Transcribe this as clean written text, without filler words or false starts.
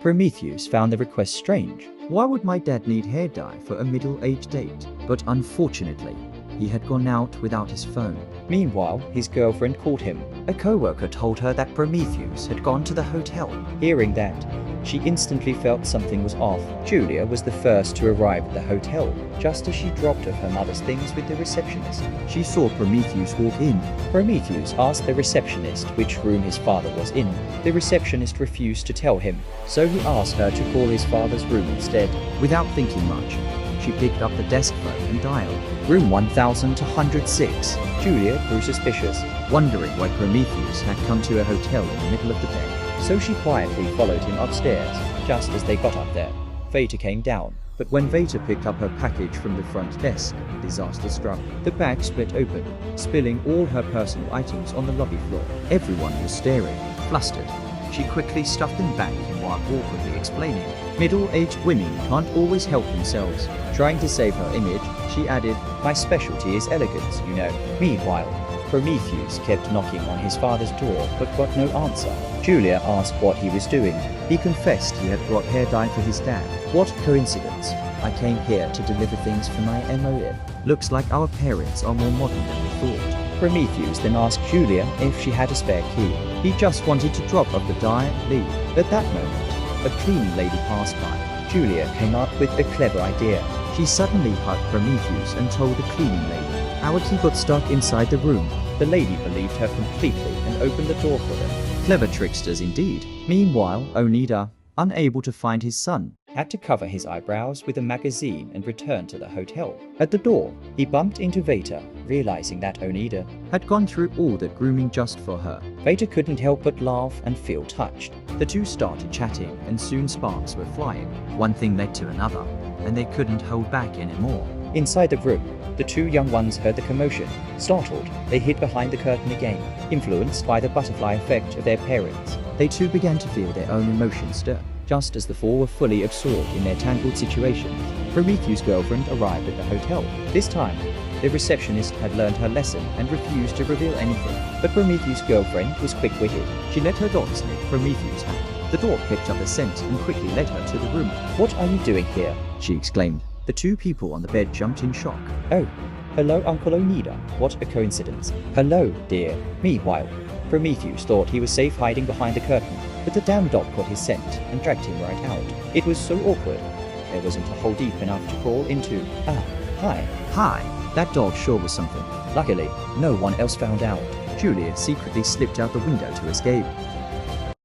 Prometheus found the request strange. Why would my dad need hair dye for a middle-aged date? But unfortunately, he had gone out without his phone. Meanwhile, his girlfriend called him. A co-worker told her that Prometheus had gone to the hotel. Hearing that, she instantly felt something was off. Julia was the first to arrive at the hotel, just as she dropped off her mother's things with the receptionist. She saw Prometheus walk in. Prometheus asked the receptionist which room his father was in. The receptionist refused to tell him, so he asked her to call his father's room instead. Without thinking much, she picked up the desk phone and dialed room 1206. Julia grew suspicious, wondering why Prometheus had come to a hotel in the middle of the day. So she quietly followed him upstairs. Just as they got up there, Veta came down. But when Veta picked up her package from the front desk, disaster struck. The bag split open, spilling all her personal items on the lobby floor. Everyone was staring, flustered. She quickly stuffed them back and while awkwardly explaining, middle-aged women can't always help themselves. Trying to save her image, she added, my specialty is elegance, you know. Meanwhile, Prometheus kept knocking on his father's door but got no answer. Julia asked what he was doing. He confessed he had brought hair dye for his dad. What coincidence. I came here to deliver things for my MOM. Looks like our parents are more modern than we thought. Prometheus then asked Julia if she had a spare key. He just wanted to drop off the dye and leave. At that moment, a cleaning lady passed by. Julia came up with a clever idea. She suddenly hugged Prometheus and told the cleaning lady how he got stuck inside the room. The lady believed her completely and opened the door for them. Clever tricksters indeed. Meanwhile, Onida, unable to find his son, had to cover his eyebrows with a magazine and return to the hotel. At the door, he bumped into Veta, realizing that Onida had gone through all that grooming just for her. Veta couldn't help but laugh and feel touched. The two started chatting and soon sparks were flying. One thing led to another, and they couldn't hold back anymore. Inside the room, the two young ones heard the commotion. Startled, they hid behind the curtain again. Influenced by the butterfly effect of their parents, they too began to feel their own emotions stir. Just as the four were fully absorbed in their tangled situations, Prometheus' girlfriend arrived at the hotel. This time, the receptionist had learned her lesson and refused to reveal anything. But Prometheus' girlfriend was quick-witted. She let her dog sniff Prometheus' hand. The dog picked up a scent and quickly led her to the room. What are you doing here? She exclaimed. The two people on the bed jumped in shock. Oh, hello Uncle Onida. What a coincidence. Hello, dear. Meanwhile, Prometheus thought he was safe hiding behind the curtain, but the damn dog caught his scent and dragged him right out. It was so awkward. There wasn't a hole deep enough to crawl into. Ah, hi. Hi. That dog sure was something. Luckily, no one else found out. Julia secretly slipped out the window to escape.